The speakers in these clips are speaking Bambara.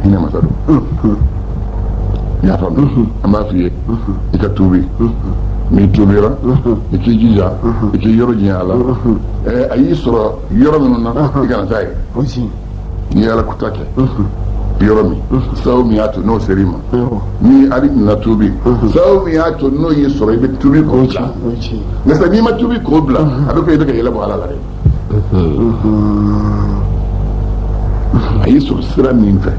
hina masado ya fam amba fiye ita tubi mi tubira iki jija iki yoro jiala ayi soro yoro minuna ikana tay oji ni ala kutake yoro mi saw mi ato no serima ni ali na tubi saw mi ato no yi soro be tubi ko bla nesa ni ma tubi ko bla abeko yede ka yela bo ala la ayi soro sira min fe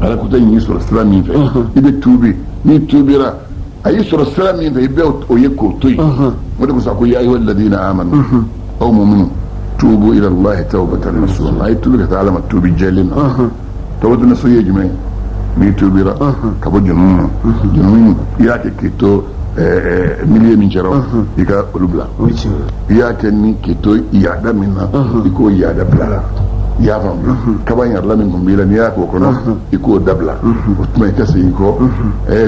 ala kuta yi soro sira min fe ibe tubi ni tubira ayi soro sira min fe ibe o ye ko toyi wanda ko sako ya ayyuhal ladina amanu aw mu'minu tubu ila allah tawbatan nasuha ayi tubi ka ta'ala tubi jalina tawbatan nasuha jumay ni tubira ka bo junun ya ke kito miliye min jaraw ika ulubla ya ke ni kito ya da minna iko ya da bla ya fam kaban yar lamin gumbila ni ya ko kono iko dabla utmay kase iko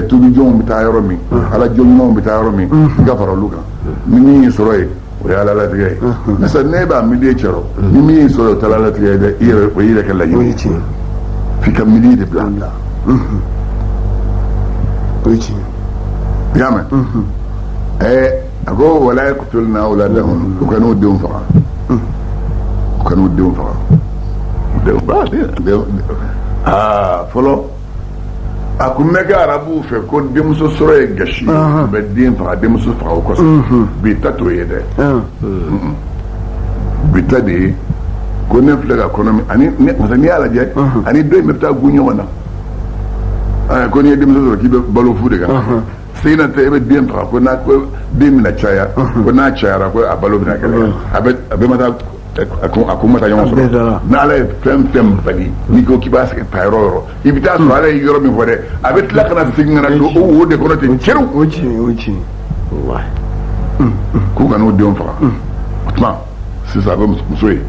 tubi jom bitayoro mi ala jom bitayoro mi gafara luka ni soroy o ya la tigay nasa neba miliye charo ni soroy talala tigay de ire kala yimi fi kam miliye de blanda oichi yama ago wala yaqtulna auladahum kanu dum fa kanu dum fa folo akumeka arabu fe ko demuso soro e gashi be den fa demuso fa ko bi tato yede bi tade ko ne flega economy ani ne ala je ani do meta gunyo wana ko ne demuso soro ki be balo fu de ga sina te be den fa ko na ko dem na chaya ko na chaya ko abalo na kale abe mata akuma ta yɔn sɔrɔ n'ala ye fɛn fɛn bali n'i ko k'i b'a sɛgɛn ta yɔrɔ yɔrɔ i bɛ taa sɔrɔ ala ye yɔrɔ min fɔ dɛ a bɛ tila kana segin kana don o de kɔnɔ ten cɛriw o ci k'u kana o denw faga o tuma sisan a bɛ muso ye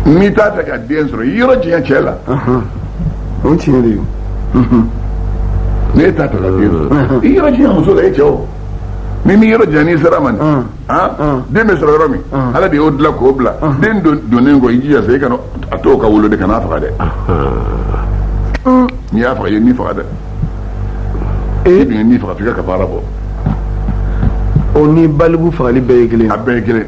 n'i t'a fɛ ka den sɔrɔ i yɔrɔ janya cɛ la o tiɲɛ de ye n'e t'a fɛ ka den sɔrɔ i yɔrɔ janya muso la e cɛ o ni yɔrɔ jani sera man den bɛ sɔrɔ yɔrɔ min ala de y'o dilan k'o bila den donnen kɔ i jija sa i kana a to ka wolo de kana faga dɛ n'i y'a faga i ye ni faga dɛ e dun ye ni faga f'i ka kafara bɔ o ni balibu fagali bɛɛ ye kelen a bɛɛ ye kelen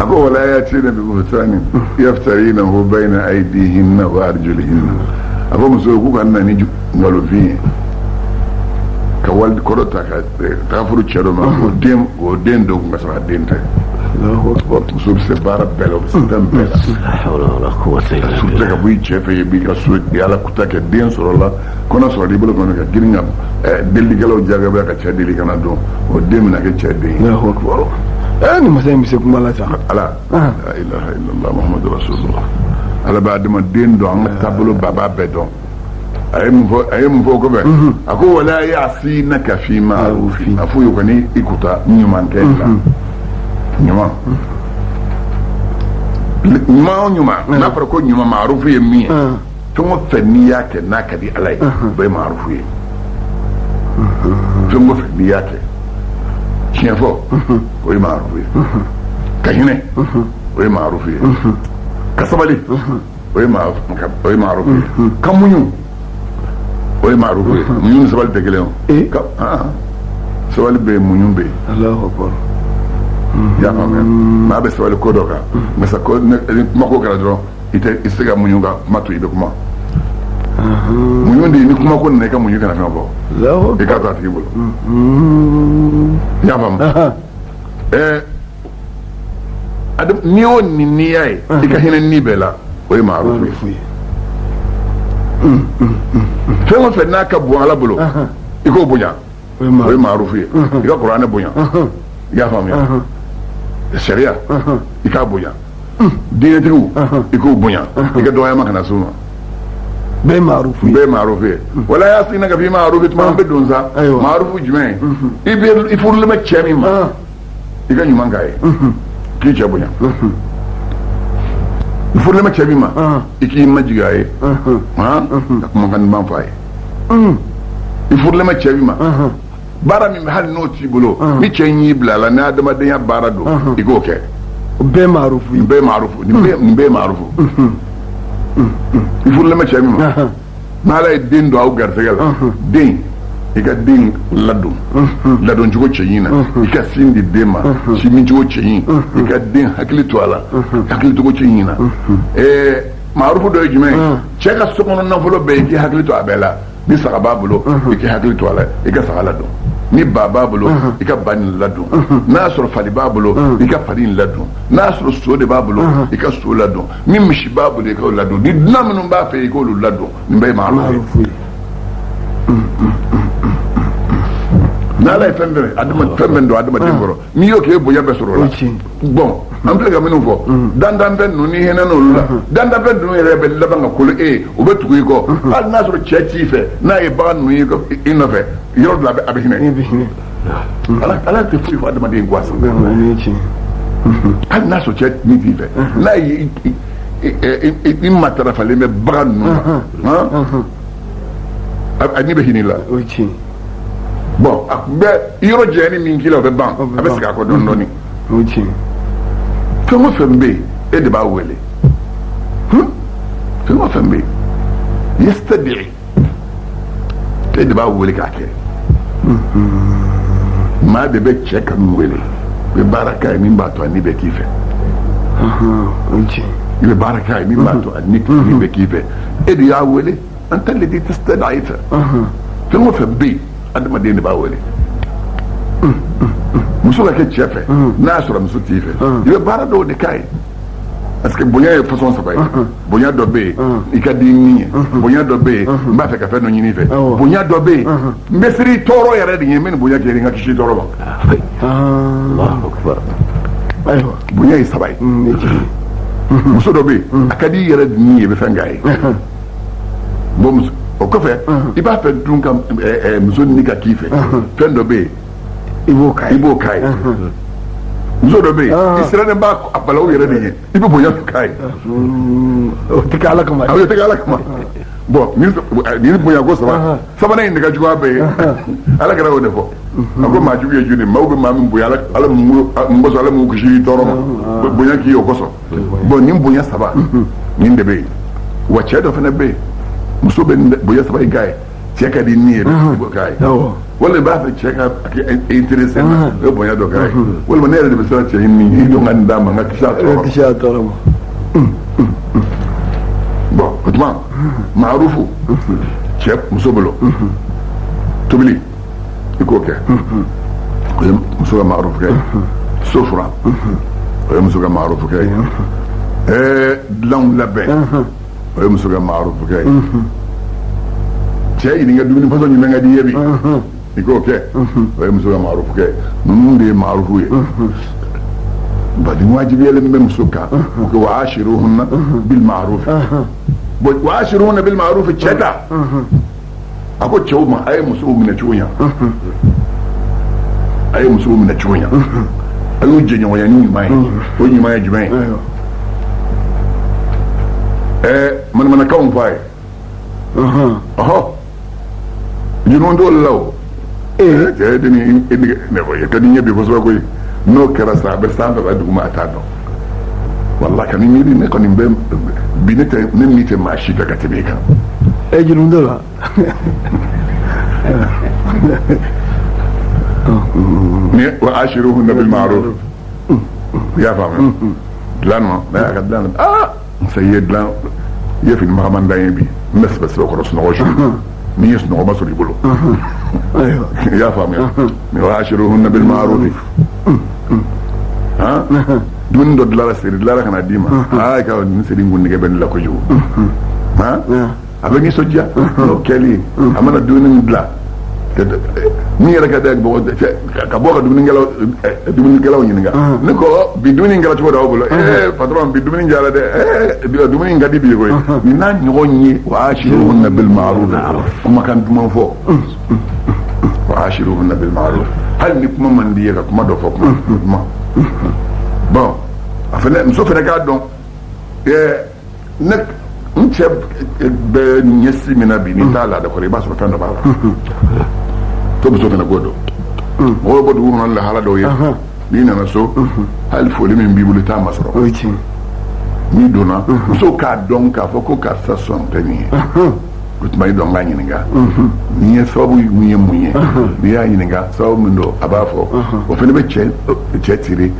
ako wala yatina bi buhtanin yaftarinahu bayna aydihinna wa arjulihinna ako muso ku kan nani ngalo fi ka wal ko ta ka ta furu chero ma o den do ko sa den ta Allahu akbar muso se bara belo se tambela la hawla wala quwwata illa billah su ta bu chefe bi ka su yala kuta ke den soro la kono soro di bolo kono ka giringa delli galo jaga ba ka chadili kana do o dem na ke chadili Allahu akbar ni masay mi se kuma la ta ala la ilaha illallah muhammadur rasulullah ala ba dama den do an tablo baba bedon ayem fo ko be ako wala yasinaka fi ma'rufi afu yukani ikuta nyuman kella nyuma na fara ko nyuma ma'rufu yemi to mo faniya ke nakadi alai bai ma'rufu yi to mo faniya ke tiɲɛ fɔ o ye maarufu ye ka hinɛ o ye maarufu ye ka sabali o ye maarufu ye ka muɲu o ye maarufu ye muɲu ni sabali tɛ kelen o sabali bɛ yen muɲu bɛ yen Allahu akbar y'a faamuya maa bɛ sabali ko dɔ kan nka sa ni kuma ko kɛra dɔrɔn i tɛ se ka muɲu ka kuma to i bɛ kuma muɲu de ni kuma ko nana i ka muɲu kana fɛn fɔ i k'a to a tigi bolo y'a faamu n'i y'o ni n'iya ye i ka hinɛ ni bɛɛ la o ye maarufu ye fɛn o fɛn n'a ka bon ala bolo i k'o bonya o ye maarufu ye i ka kuranɛ bonya i y'a faamuya sariya i k'a bonya diinɛtigiw i k'o bonya i ka dɔgɔyama kana s'u ma bɛɛ maarufu ye wala yasinaka fi ma'rufi tuma an bɛ don sa maarufu jumɛn i furulen bɛ cɛ min ma i ka ɲuman k'a ye k'i cɛ bonya i furulen bɛ cɛ min ma i k'i majigin a ye ka kumakan duman fɔ a ye i furulen bɛ cɛ min ma baara min hali n'o t'i bolo ni cɛ y'i bila la ni adamadenya baara don i k'o kɛ bɛɛ maarufu nin bɛɛ maarufu nin bɛɛ maarufu i furula ma cɛ min ma n'ala ye den don aw garisɛgɛ la den i ka den ladon ladon cogo cɛɲi na i ka sin di den ma sin min cogo cɛɲi i ka den hakili to a la hakili cogo cɛɲi na maarufu dɔ ye jumɛn cɛ ka sokɔnɔ nafolo bɛɛ i k'i hakili to a bɛɛ la ni saga b'a bolo i k'i hakili to a la i ka saga ladon ni ba b'a bolo i ka ba nin ladon n'a y'a sɔrɔ fali b'a bolo i ka fali in ladon n'a y'a sɔrɔ so de b'a bolo i ka so ladon ni misi b'a bolo i k'o ladon ni dunan minnu b'a fɛ i k'olu ladon nin bɛɛ ye maarufu ye n'ala ye fɛn fɛn don adamaden kɔrɔ n'i y'o kɛ bonya bɛɛ sɔrɔ o la bon an filɛ ka minnu fɔ dantanfɛn ninnu ni hinɛ n'olu la dantanfɛn ninnu yɛrɛ bɛ laban ka kolo u bɛ tugu i kɔ hali n'a sɔrɔ cɛ t'i fɛ n'a ye bagan ninnu ye i nɔfɛ yɔrɔ dɔ a bɛ hinɛ ala tɛ foyi fɔ adamaden kɔ hali n'a sɔrɔ cɛ min t'i fɛ n'a ye i matarafalen bɛ bagan ninnu na a ɲɛ bɛ hinɛ la bon a bɛ yɔrɔ jɛni min k'i la o bɛ ban a bɛ segin a kɔ dɔɔnin fɛn o fɛn bɛ yen e de b'a wele fɛn o fɛn bɛ yen yastadi e de b'a wele k'a kɛ maa de bɛ cɛ kanu wele i bɛ baara k'a ye min b'a to a ni bɛ k'i fɛ i bɛ baara k'a ye min b'a to a ni bɛ k'i fɛ e de y'a wele an tɛ le di tɛ a ye fɛ fɛn o fɛn bɛ yen adamaden de b'a wele muso ka kɛ cɛ fɛ n'a y'a sɔrɔ muso t'i fɛ i bɛ baara dɔw de k'a ye parce que bonya ye fasɔn saba ye bonya dɔ bɛ yen i ka di ni ye bonya dɔ bɛ yen n b'a fɛ ka fɛn dɔ ɲini i fɛ bonya dɔ bɛ yen n bɛ siri tɔɔrɔ yɛrɛ de ye n bɛ nin bonya kɛ n ka kisi tɔɔrɔ ma bonya ye saba ye muso dɔ bɛ yen a ka di i yɛrɛ de ni ye i bɛ fɛn k'a ye bon o kɔfɛ i b'a fɛ dun ka muso ni ka k'i fɛ fɛn dɔ bɛ yen i b'o k'a ye muso dɔ bɛ yen i sirannen b'a a bala o yɛrɛ de ye i bɛ bonya k'a ye o tɛ kɛ ala kama o tɛ kɛ ala kama bon ni bonya ko saba sabanan in nɛgɛ juguya bɛ yen ala kɛra o de fɔ a ko maa jugu ye joli maaw bɛ maa min bonya ala mun kosɔn ala m'u kisi tɔɔrɔ ma bonya k'i ye o kosɔn bon nin bonya saba nin de bɛ yen wa cɛ dɔ fana bɛ yen muso bɛ bonya saba in k'a ye cɛ ka di ni ye k'a ye walima b'a fɛ cɛ ka intéressé na o ye bonya dɔ k'a ye walima ne yɛrɛ de bɛ siran cɛ in min ye dɔn ka nin d'a ma n ka kisi a tɔɔrɔ ma bon o tuma maarufu cɛ muso bolo tobili i k'o kɛ o ye muso ka maarufu kɛ sofura o ye muso ka maarufu kɛ dilanw labɛn o ye muso ka maarufu kɛ cɛ ɲininka dumuni façon jumɛn ka di ye bi i k'o kɛ o ye muso ka maarufu kɛ ninnu de ye maarufu ye bari wajibiyalen bɛ muso kan o kɛ wa ashiruhunna bil ma'ruf bon wa ashiruhunna bil ma'ruf cɛ ta a ko cɛw ma a ye musow minɛ cogo ɲa a ye musow minɛ cogo ɲa a y'u jɛɲɔgɔnya ni ɲuman ye o ɲuman ye jumɛn ye manamanakanw f'a ye ɔhɔ junun dɔw la o cɛ de ni ne ka di ɲɛ bi kosɛbɛ koyi n'o kɛra sa a bɛ sanfɛ ka duguma a t'a dɔn wala ka ni miiri ne kɔni bɛ bi ne min tɛ maa si fɛ ka tɛmɛ i kan junun dɔ la ni wa ashiruhunna bil ma'ruf i y'a faamuya dilan ma n'a y'a ka dilan muso ye dilan i ye fini magaman dan ye bi n bɛ sɛbɛ sɛbɛ kɔrɔ sunɔgɔ su n'i ye sunɔgɔ ma sɔrɔ i bolo i y'a faamuya mais wa ashiruhunna bil ma'ruf dumuni dɔ dilara seri dilara ka na d'i ma i ka nin seri kun nɛgɛ bɛ ne la kojugu a bɛ nisɔndiya n'o kɛli a mana dumuni min dilan min yɛrɛ ka da ka bɔ ka dumunikɛlaw ɲininka ne ko bi dumuni kɛra cogo d'aw bolo patron bi dumuni diyara dɛ dumuni ka di bi koyi nin n'a ɲɔgɔn ye wa ashiruhunna bil ma'ruf kumakan duman fɔ wa ashiruhunna bil ma'ruf hali ni kuma man di ye ka kuma dɔ fɔ kuma bon a fɛnɛ muso fɛnɛ k'a dɔn ne n cɛ bɛ ɲɛsi min na bi n'i t'a laada kɔrɔ i b'a sɔrɔ fɛn dɔ b'a la to muso fɛnɛ k'o dɔn mɔgɔ bɔ dugu kɔnɔ lahala dɔw ye n'i nana so hali foli min b'i bolo i t'a masɔrɔ n'i donna muso k'a dɔn k'a fɔ ko karisa sɔn tɛ nin ye o tuma i dɔn k'a ɲininka nin ye sababu mun ye mun ye n'i y'a ɲininka sababu min don a b'a fɔ o fana bɛ cɛ tiri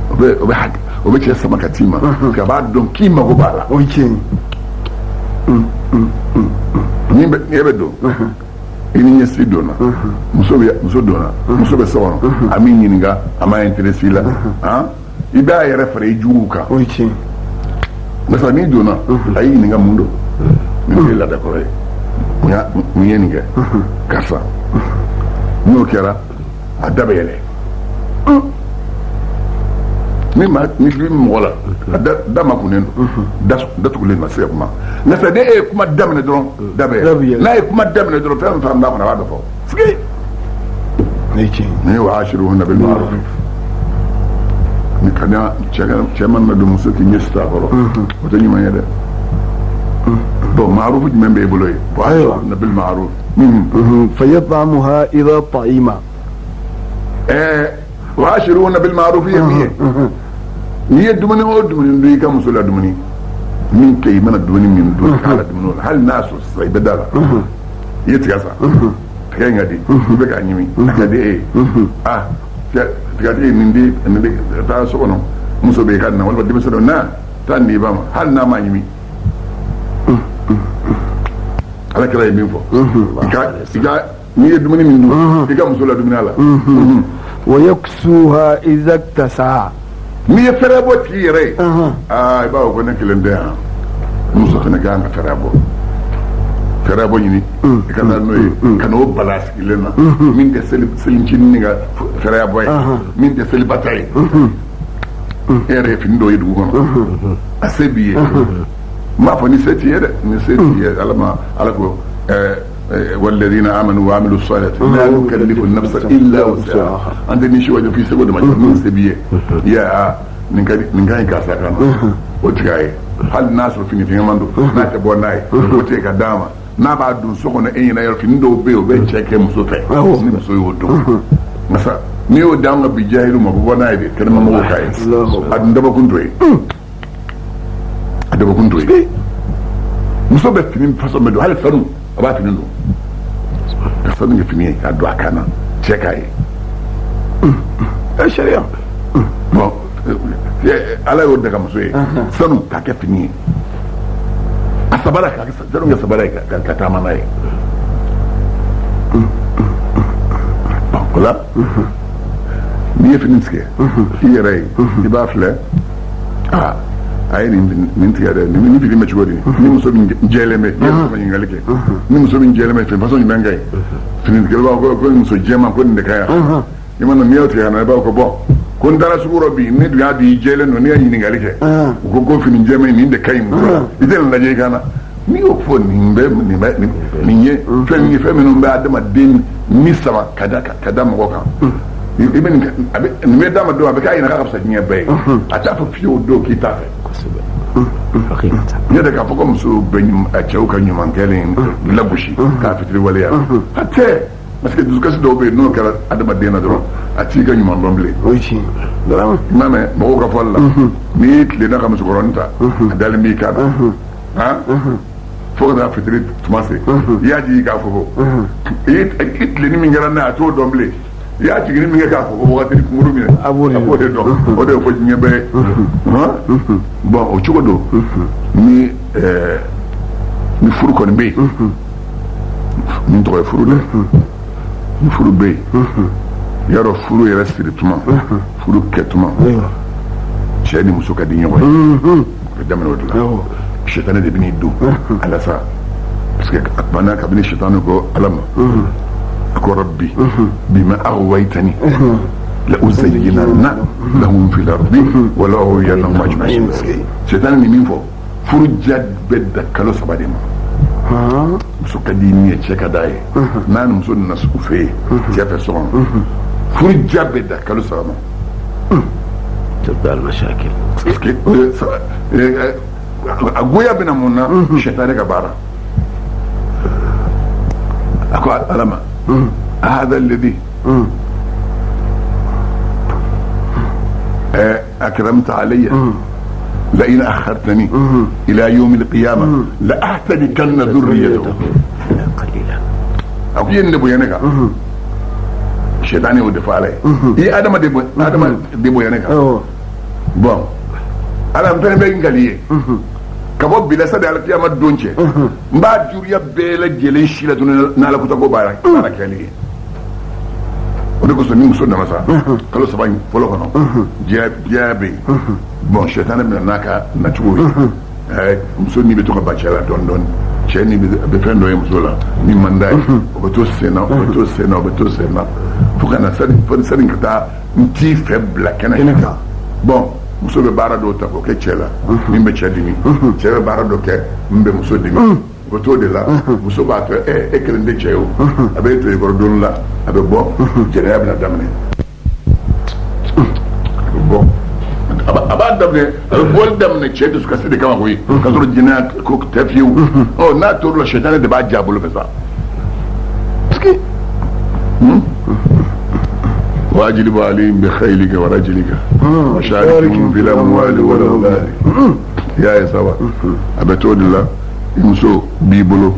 o bɛ cɛ sama ka t'i ma k'a b'a dɔn k'i mago b'a la ni e bɛ don i ni ɲɛsiri donna muso donna muso bɛ so kɔnɔ a min ɲininka a ma intéressé la i b'a yɛrɛ fara i juguw kan nka n'i donna a y'i ɲininka mun don nin tɛ ladakɔrɔ ye mun ye nin kɛ karisa n'o kɛra a da bɛ yɛlɛ ni fili mɔgɔ la da ma kunnen don datugulen ma se ka kuma nka sɛ ne ye kuma daminɛ dɔrɔn da bɛ yɛlɛ n'a ye kuma daminɛ dɔrɔn fɛn min fara n'a kɔnɔ a b'a dɔ fɔ sigi ni wa'ashiruhunna bil ma'ruf ni kana cɛ man na don muso k'i ɲɛsi t'a kɔrɔ o tɛ ɲuman ye dɛ bon ma'ruf jumɛn b'e bolo ye wa'ashiruhunna bil ma'ruf fayat'amuha idha ta'ima wa'ashiruhunna bil ma'ruf ye min ye n'i ye dumuni o dumuni dun i ka muso la dumuni min kɛ i mana dumuni min dun k'a la dumuni o la hali n'a sɔrɔ sisan i bɛ da la i ye tiga san tiga in ka di i bɛ k'a ɲimi a ka di e ye tigatigi nin di taa so kɔnɔ muso bɛ yen ka na walima denmisɛnnin na taa nin di i ba ma hali n'a ma ɲimi ala kɛra ye min fɔ n'i ye dumuni min dun i ka muso la dumuni a la wa yaksuha idha iktasaha n'i ye fɛrɛ bɔ tigi yɛrɛ ye i b'a fɔ ko ne kelen tɛ yan muso fana ka kan ka fɛrɛ bɔ ɲini i ka taa n'o ye ka n'o bala sigilen na min tɛ selincinin ka fɛrɛ bɔ ye min tɛ selibata ye e yɛrɛ ye fini dɔw ye dugu kɔnɔ a se b'i ye n b'a fɔ ni se t'i ye dɛ ni se t'i ye ala ko والذين آمنوا وعملوا الصالحات لا نكلف النفس إلا وسعها أنت نشوف في سبب ما من سبيه يا نكاي كاسا كان وتكاي هل الناس في نتيماندو ناتي بوناي وتيكا داما na ba dun so kono en na yorfi ndo be o be cheke muso fe ni muso yodo masa ni o danga bi jahilu ma bo na ide kan ma mo kai ad ndaba kundoy adaba kundoy muso be fini faso me do hal fanu aba fini ndo faso ngi fini ka do akana cheka e sharia bon ala yo daga muso e sanu ka ke fini asabara ka zaro nga sabara ka tamana ye kula ni fini tike yere di ba fle ay ni tike de ni fini me chugodi ni muso bin jeleme ni muso bin ngalike ni muso bin jeleme fe façon ni ngay fini tike ba ko muso jema ko de kaya ni man mi yote na ba ko bo kon dara suguro bi ni du adi jele no ni ni ngalike ko fini jema ni de kay mu idel la je kana ni o fo ni ye fen ni fe me ba adama den ni sama kada mo kan ibn ni me dama do be kay na ka sa ni be ata fo fio do ki ta ya da ka fo ko so be ni a chew ka ni man kelen la bushi ka fitri wala ya hatta parce que duka do be no kala adama den na do a ti ga ni man domble oyi dara mame mo ko fa la ni le na ka musu koronta dal mi ka fo da fitri tumase ya ji ka fo it le ni mi ngara na to domble ya ji ni mi ka fo ko wakati kumuru mi abo de do o de fo ni be bon o chugo do ni furu ko ni be ni to furu de ni furu be yaro furu yɛrɛ siri tuma furu kɛ tuma cɛ ni muso ka di ɲɔgɔn ye ka daminɛ o de la sitani de bɛ n'i don ala sa parce que a banna kabini sitani ko ala ma a ko rabbi bima aghwaytani la uzayyinanna lahum fil ardi wa la ughwiyannahum ajma'in sitani ni min fɔ furu ja bɛ da kalo 3 de ma muso ka di ni cɛ ka d'a ye n'a ni muso nana u fɛ yen cɛ fɛ so kɔnɔ furu ja bɛ da kalo 3 ma تبدأ المشاكل أقوى بنا منا الشيطان كبارا أقول ألما هذا الذي أكرمت علي لئن أخرتني إلى يوم القيامة لأحتنكن ذريته قليلا أقول ينبو ينكا الشيطان يودفع عليه إيه آدم ديبو ينكا bon ala mfene be ngaliye kabo bila sa dal kiyama donche mba juriya bela gele shila tun na la kutako bara kali o ko so ni muso na masa kalo saban folo kono diabe bon shaitan be naka na chuwi muso ni be to ka bachela don cheni be fendo e muso la ni mandai o to sena fukana sani kata nti faible kana bon muso be baara dɔ ta k'o kɛ cɛ la min bɛ cɛ dimi cɛ bɛ baara dɔ kɛ min bɛ muso dimi o t'o de la muso b'a to e kelen tɛ cɛ ye o a bɛ to i kɔrɔ don la a bɛ bɔ jɛnɛya bɛna daminɛ a bɛ bɔ a b'a daminɛ a bɛ bɔli daminɛ cɛ dusukasi de kama koyi ka sɔrɔ jɛnɛya ko tɛ fiyewu ɔ n'a tor'o la sɛtani de b'a ja bolo fɛ sa واجلب عليهم بخيلك ورجلك وشاركهم في الاموال والاولاد يا سوا ابتود الله يمسو بيبلو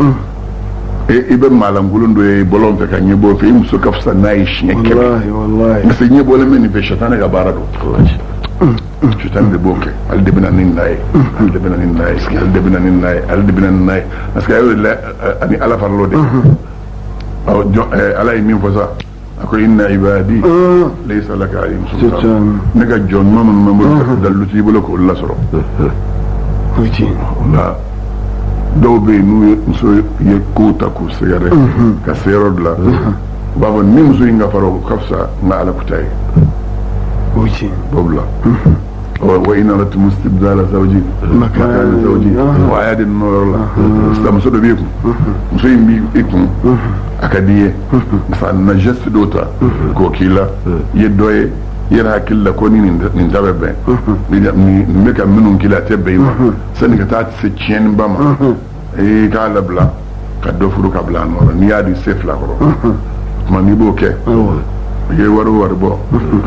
ibe malam gulun do e bolon fe kan yebo fe muso kafsa nay shneke wallahi se nye bole men fe shatana ga barado shatana de boke al de benanin nay parce que ayo ani ala farlo de ala min fosa ako inna ibadi laysa laka alayhim sultan nega jon mamam mamul daluti boloko Allah soro la dobe nu so ye kota ko segare ka sero la baba nim so inga faro kafsa na ala kutai oji bobla wa inna lat mustibdala zawji makan zawji wa ayadin nur la islam so do biku so yimbi ikun akadiye fa na geste dota ko kila yedoye yera killa ko ni ndabebe ni meka minun kila tebbe ma sani ka ta se chien bama e ka labla ka do furu ka bla no ni adi sefla ko ma mi boke ye waru bo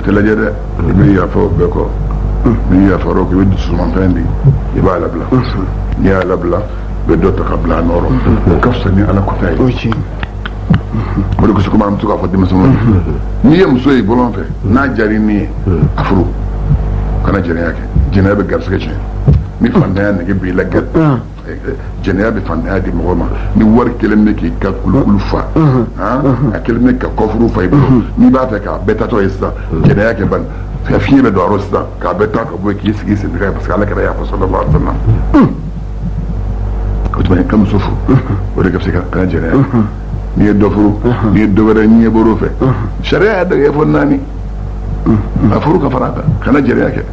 te la jede mi ya fo be ko mi ya faro ko weddi suma fendi e ba labla ya labla be do ta ka bla no ro kafsani ala ko tay o de ko sukuma am tuka fodde muso ni yem so e bolon fe na jari ni afro kana jari yake jinabe garsuke ce mi fanda ne ke bi lagat jinabe fanda di moma ni war kelemme ki ka kulul fa a kelemme ka kofru fa ibo ni ba ta ka beta to esta jina yake ban fa fiye do arosta ka beta ka bo ki sigi sin ka parce que Allah ya fa sallallahu alaihi wasallam ko to kam sofu o de ka se kana jina ni dofuru ni dogara ni boro fe sharia da ya fonnani afuru ka farata kana jere yake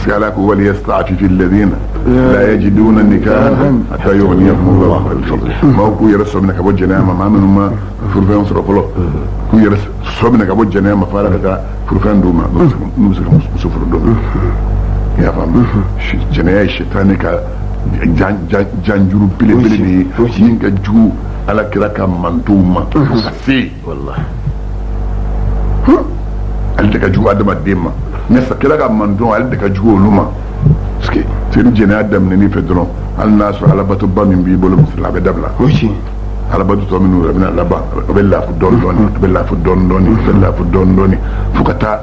sala ko wal yasta'fifu alladhina la yajiduna nikahan hatta yughniyahum Allah min fadli ma ku yarasubna ka bojjana ma mamanu ma furfan soro ku yarasubna ka bojjana ma fara ka furfan duma musufuru duma ya fam jene shaytan ka janjuru pile ni ka ju ala kira ka mantuma si wallahi al daga ju adama demma nesa kira ka manton al daga ju oluma ski tin jena adam ne ni fedron al nasu ala batu bamin bi bolo musla be dabla ochi ala batu to minu rabina laba bella fu don doni fukata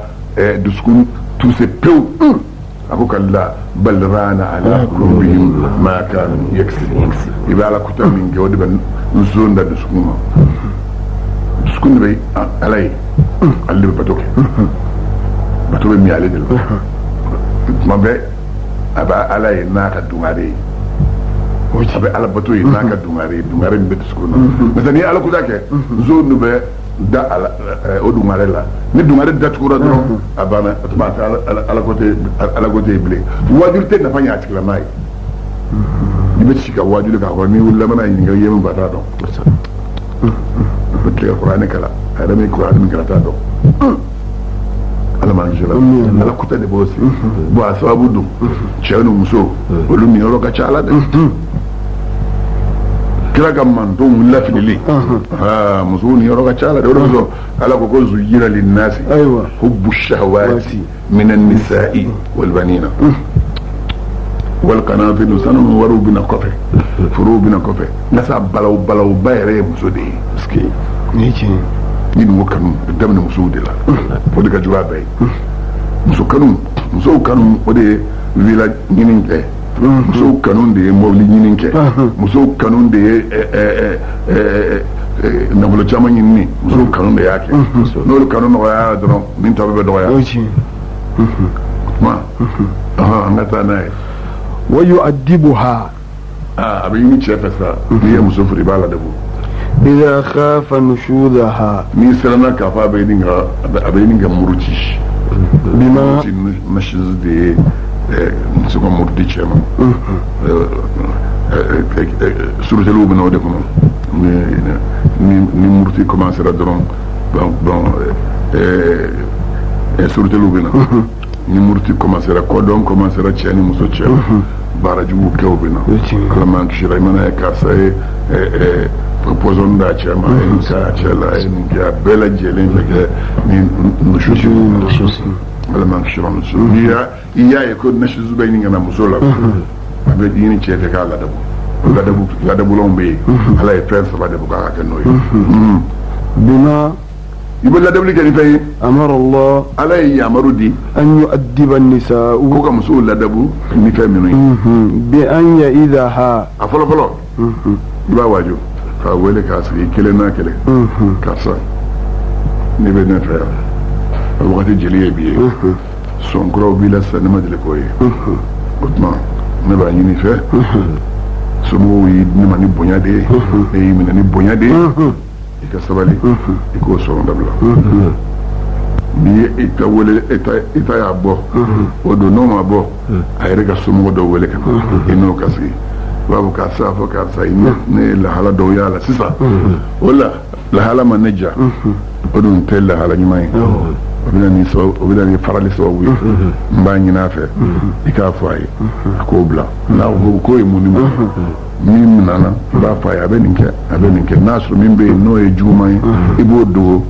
duskun tout se peu أقولك لا بل ران على قلوبهم ما كانوا يكسبون يبقى على كتاب من جواد بن نزون ده دسكون بي علي اللي بتوك مي علي دل ما بي أبا علي ناقة دوماري أبا على بتوي ناقة دوماري بتسكون مثلا على كتاك زون نبي da o dumare la ni dumare da tukura dron abana atma ala côté blé wajur te na fanya atikla mai ni be shika wajur ka ko ni wala mana ni ga yemu bata don bitle qur'ani kala ada mi qur'ani mi kala ta don ala man jela ala côté de bosi bo asabu dum chenu muso olumi oro ka chala de kira ka manton wulila finili muso ni yɔrɔ ka ca la de o de kosɔn ala ko ko zuyira linnasi hubbu shahawati min annisa'i wal banina wal qanatir sanu waru bina kɔfɛ furu bina kɔfɛ ngasa balaw ba yɛrɛ ye muso de ye parce que ni tiɲɛ ni numu kanu daminɛ musow de la o de ka jugu a bɛɛ ye musow kanu o de ye wila ɲini kɛ musow kanu de ye mɔbili ɲini kɛ musow kanu de ye nafolo caman ɲinini musow kanu de y'a kɛ n'olu kanu nɔgɔyara dɔrɔn min ta bɛ dɔgɔya tuma an ka taa n'a ye wa yu'addibuha a bɛ ɲini cɛ fɛ sa n'i ye muso furu i b'a ladabu idha khafa nushudaha n'i siranna k'a fɔ a bɛ ɲini ka muruti bima nashiz de ye muso ka muruti cɛ ma suruteliw bɛ na o de kɔnɔ ni muruti commencera dɔrɔn suruteliw bɛ na ni muruti commencera kɔdɔn commencera cɛ ni muso cɛ baara jugu kɛw bɛ na ala m'an kisira i mana ye karisa ye poison d'a cɛ ma a ye nin k'a cɛ la a ye nin kɛ a bɛɛ lajɛlen bɛ kɛ ni nususi ala m'an kisira nusu n'i y'a ye ko nususi bɛ ɲini ka na muso la a bɛ ɲini cɛ fɛ k'a ladabu ladabulanw bɛ yen ala ye fɛn saba de bɔ k'a ka kɛ n'o ye bima i bɛ ladabuli kɛ ni fɛn ye amara Allah ala ye yamaru di an yu'addiba an-nisa'u ko ka musow ladabu ni fɛn minnu ye bi an ya'idaha a fɔlɔ i b'a wajo k'a wele k'a sigi kelen n'a kelen karisa ne bɛ ne fɛ yan a wagati jeli ye bi ye sɔnkuraw b'i la sisan ne ma deli k'o ye o tuma ne b'a ɲini fɛ somɔgɔw y'i di ne ma ni bonya de ye e y'i minɛ ni bonya de ye i ka sabali i k'o sɔrɔ dabila n'i ye i ta wele i ta y'a bɔ o don n'o ma bɔ a yɛrɛ ka somɔgɔ dɔ wele ka na i n'o ka sigi i b'a fɔ karisa fɔ karisa ne ye lahala dɔw y'a la sisan o la lahala ma ne ja o dun tɛ lahala ɲuman ye o bɛ na ni farali sababu ye n b'a ɲini a fɛ i k'a fɔ a ye a k'o bila n'a ko k'o ye mun ni mun min minana i b'a fɔ a ye a bɛ nin kɛ n'a sɔrɔ min bɛ yen n'o ye juguman ye i b'o dogo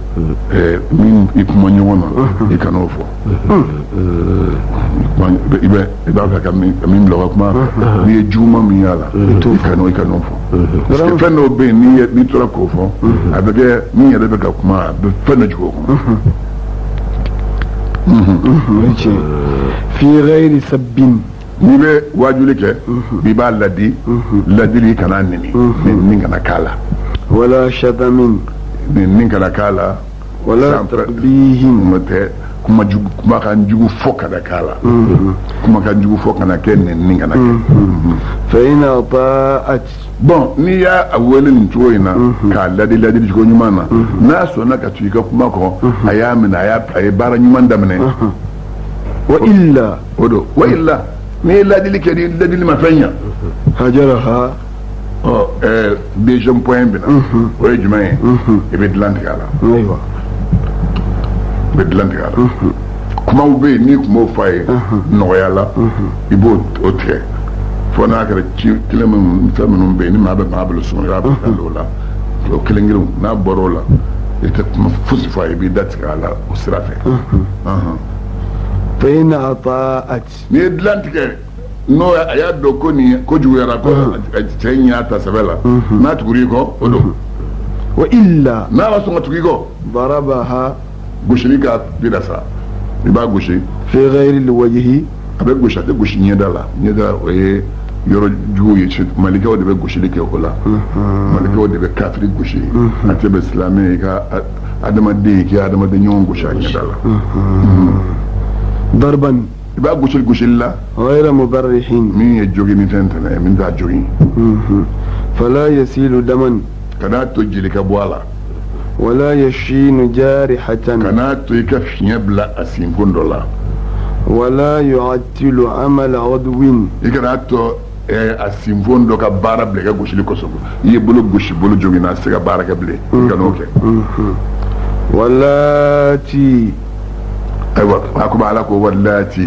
min i kuma ɲɔgɔn na i kan'o fɔ i b'a fɛ ka min bila ka kuma n'i ye juguman min y'a la i kan'o fɔ parce que fɛn dɔw bɛ yen n'i tora k'o fɔ a bɛ kɛ min yɛrɛ bɛ ka kuma a bɛ fɛn dɔ jigin o kɔnɔ fi ghairi sabbin n'i bɛ wajuli kɛ i b'a ladili kana nini nin kana k'a la wala shatamin nin kana k'a la wala taqbihim n'o tɛ kumakan jugu fɔ kana k'a la kumakan jugu fɔ kana kɛ nin kana kɛ fa in ata'at bon n'i y'a wele nin cogo in na k'a ladili cogo ɲuman na n'a sɔnna ka tugu i ka kuma kɔ a y'a minɛ a ye baara ɲuman daminɛ wa illa o don wa illa n'i ye ladili kɛ ni ladili ma fɛn ɲa hajaraha deuxième point bɛ na o ye jumɛn ye i bɛ dilan tigɛ a la ayiwa i bɛ dilan tigɛ a la kumaw bɛ yen n'i tun b'o fɔ a ye nɔgɔya la i b'o tigɛ fo n'a kɛra kelen fɛn minnu bɛ yen ni maa bɛ maa bolo sɔn i b'a bila o la o kelen kelenw n'a bɔra o la i tɛ kuma fosi fɔ a ye i b'i da tigɛ a la o sira fɛ fa in ata'at n'i ye dilan tigɛ n'o a y'a dɔn ko nin ko juguyara ko cɛ in y'a ta sɛbɛ la n'a tugura i kɔ o don wa illa n'a ma sɔn ka tugu i kɔ darabaha gosili ka bira sa i b'a gosi fi ghairi alwajhi a bɛ gosi a tɛ gosi ɲɛda la ɲɛda o ye yɔrɔ jugu ye malikɛw de bɛ gosili kɛ o la malikɛw de bɛ kafiri gosi a tɛ bɛ silamɛ i ka adamaden k'i adamaden ɲɔgɔn gosi a ɲɛda la darban i b'a gosili la ghayra mubarrihin min ye jogi ni fɛn tɛnɛ ye min t'a jogi fala yasilu daman kana to jeli ka bɔ a la wala yashinu jarihatan kana to i ka fiɲɛ bila a sinkon dɔ la wala yu'attilu amala udwin i kana to a sinfon dɔ ka baara bila i ka gosili kɔsɔn i ye bolo gosi bolo jogi na a tɛ se ka baara kɛ bilen i kan'o kɛ walati ayiwa a ko ala ko walati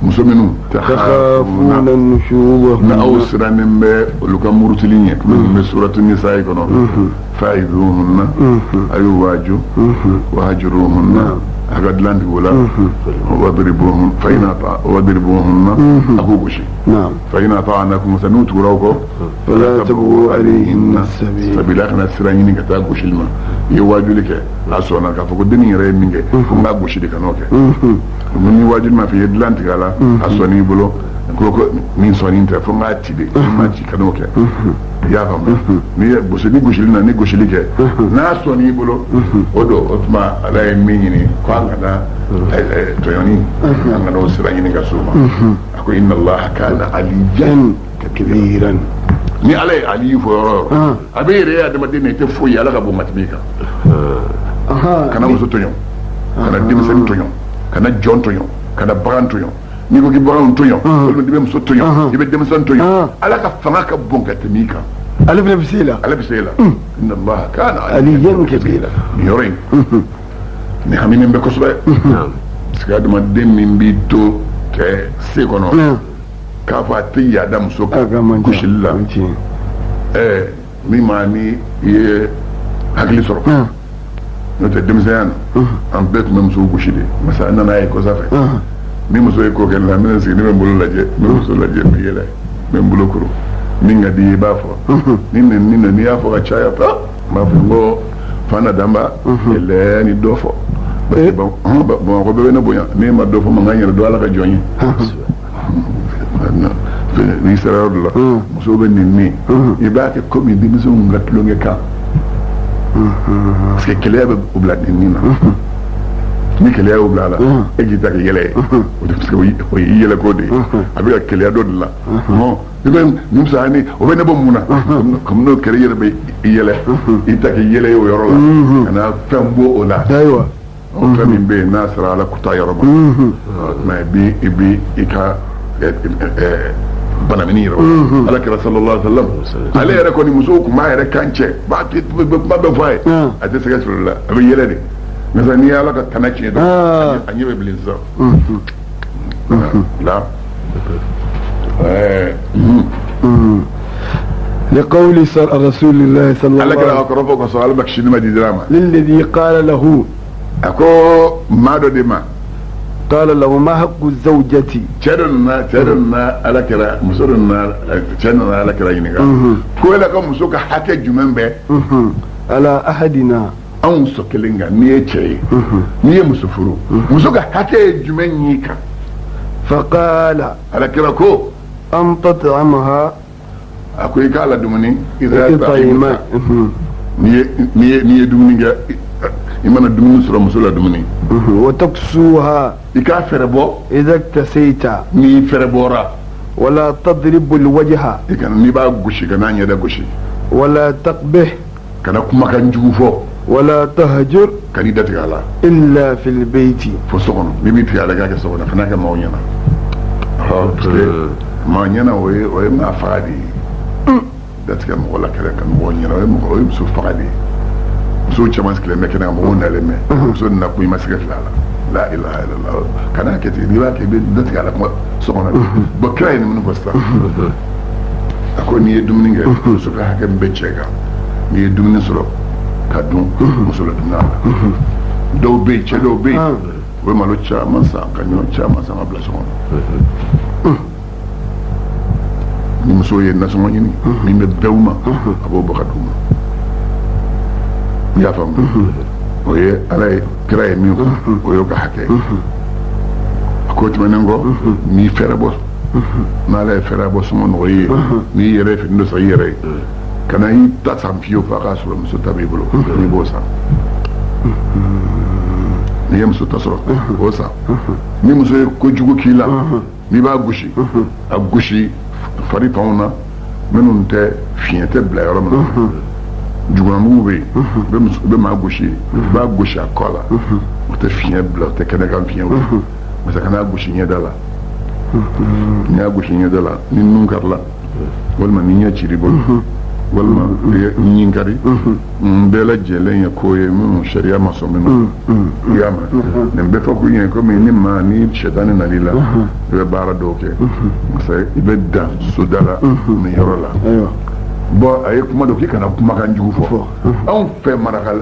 muso minnu takhafuna nushuzahum na aw siranin bɛ olu ka murutili ɲɛ min bɛ suratu nisa yi kɔnɔ fa'iduhunna ayu waju wahjuruhunna a ka dilantigiw la wadribuhunna a k'u gosi fa in ata'anakum sa n'u tugura aw kɔ fala tabghu alayhinna sabila kana sira ɲini ka taa gosili ma i ye wajuli kɛ a sɔnna k'a fɔ ko dennin yɛrɛ ye min kɛ ko n k'a gosi de kan'o kɛ ni wajuli ma fɛ i ye dilantigɛ a la a sɔnni i bolo ko min sɔnni tɛ fo n k'a ci de n k'a ci kan'o kɛ i y'a faamu ni gosili na ni gosili kɛ n'a sɔnni i bolo o don o tuma ala ye min ɲini ko an kana tɔɲɔni an kana o sira ɲini ka s'o ma a ko inna allaha kana aliyan kabiran ni ala ye aliyu fɔ yɔrɔ o yɔrɔ a bɛ yɛrɛ ye adamaden na i tɛ foyi ye ala ka bɔ matigi kan kana muso tɔɲɔ kana denmisɛnnin tɔɲɔ kana jɔn tɔɲɔ kana bagan tɔɲɔ n'i ko k'i bagan tɔɲɔ walima i bɛ muso tɔɲɔ i bɛ denmisɛnnin tɔɲɔ ala ka fanga ka bon ka tɛmɛ i kan ale fana bɛ se la ale bɛ se la inna allaha kana aliyan kabira nin yɔrɔ in nin haminen bɛ kosɛbɛ parce que adamaden min b'i to kɛ se kɔnɔ k'a fɔ a tɛ yaada muso ka gosili la min ma ni i ye hakili sɔrɔ n'o tɛ denmisɛnya na an bɛɛ tun bɛ musow gosi de masa an nana ye kɔsa fɛ ni muso ye ko kɛ la n bɛna sigi ne bɛ n bolo lajɛ n bɛ muso lajɛ n bɛ yɛlɛ n bɛ n bolo kuru min ka di i b'a fɔ n'i y'a fɔ ka caya pa n b'a fɔ n ko Fana Damba yɛlɛ ni dɔ fɔ Bamakɔ bɛɛ bɛ ne bonya ne ma dɔ fɔ ma n ka n yɛrɛ dɔn ala ka jɔn ye n'i sera yɔrɔ dɔ la musow bɛ nin min i b'a kɛ komi denmisɛnw ka tulonkɛ kan parce que keleya bɛ u bila nin na ni keleya y'u bila a la e k'i ta kɛ yɛlɛ ye o de parce que o ye i yɛlɛ ko de ye a bɛ ka keleya dɔ de la i bɛ nin musahani o bɛ ne bɔ mun na comme n'o kɛra i yɛrɛ bɛ i yɛlɛ i ta kɛ yɛlɛ ye o yɔrɔ la ka na fɛn bɔ o la o fɛn min bɛ yen n'a sera ala kuta yɔrɔ ma mais i bi i ka banamini yɛrɛ ala kɛra sallallahu alaihi wasallam ale yɛrɛ kɔni musow tun b'a yɛrɛ kan cɛ kuma bɛɛ fɔ a ye a tɛ sɛgɛ sɔrɔ la a bɛ yɛlɛ de mais n'i ye ala ka tana tiɲɛ dɔn a ɲɛ bɛ bilen sisan la لقول رسول الله صلى الله عليه وسلم للذي قال له أكو ما دو ديما قال له ما حق الزوجة تشرنا على كلا مسرنا تشرنا على كلا ينيغا كولا كم مسوك حكي جمن به على أحدنا أن سكلينغا نيتشي نيه مسفرو مسوك حكي جمن يكا فقال على كلا كو أن تطعمها أكو يكالا دومني إذا طعمت نيه دومنيغا imana dumuni sɔrɔ muso la dumuni wa taksuha i k'a fɛrɛ bɔ idha iktasaita n'i fɛrɛ bɔra wala tadribu alwajha i kana n'i b'a gosi kana ɲɛda gosi wala taqbih kana kumakan jugu fɔ wala tahjur kana i datigɛ a la illa fil bayti fo so kɔnɔ n'i b'i tigɛ a la k'a kɛ so kɔnɔ kana kɛ maaw ɲɛna parce que maa ɲɛna o ye maa faga de ye datigɛ mɔgɔ la kɛrɛ ka mɔgɔ ɲɛna o ye muso faga de ye muso caman sigilen bɛ kɛnɛ kan mɔgɔw nalen mɛ muso nana kun i ma se ka fili a la la ilaha illallah kana kɛ ten n'i b'a kɛ i bɛ dɔ tigɛ a la kuma so kɔnɔ bɔn kira ye nin minnu fɔ sisan a ko n'i ye dumuni kɛ muso ka hakɛ min bɛ cɛ kan n'i ye dumuni sɔrɔ ka dun muso la dumuni a la dɔw bɛ yen cɛ dɔw bɛ yen u bɛ malo caman san ka ɲɔ caman san ka bila so kɔnɔ ni muso ye nasɔngɔ ɲini min bɛ bɛɛ ma a b'o bɔ ka d'u ma i y'a faamu o ye ala ye kira ye min fɔ o y'o ka hakɛ a ko tɛmɛnen kɔ n'i fɛrɛ bɔ n'ala ye fɛrɛ bɔ sɔngɔ nɔgɔ ye n'i yɛrɛ ye fini dɔ san i yɛrɛ ye kana i ta san fiyewu fo a k'a sɔrɔ muso ta b'i bolo n'i b'o san n'i ye muso ta sɔrɔ o san ni muso ye kojugu k'i la n'i b'a gosi a gosi fari tɔnw na minnu tɛ fiɲɛ tɛ bila yɔrɔ min na jugunamugu bɛ yen u bɛ maa gosi i b'a gosi a kɔ la o tɛ fiɲɛ bila o tɛ kɛnɛkan fiɲɛ wuli masa kana gosi ɲɛda la n'i y'a gosi ɲɛda la ni nun karila walima ni ɲɛ ciri bolo walima ɲinkari bɛɛ lajɛlen ye ko ye minnu sariya ma sɔn minnu i y'a mɛn nin bɛɛ fɔ k'u ɲɛ komi ni maa ni sɛtani nal'i la i bɛ baara dɔw kɛ parce que i bɛ dan soda la nin yɔrɔ la bon a ye kuma dɔ k'i kana kumakan jugu fɔ anw fɛ maraka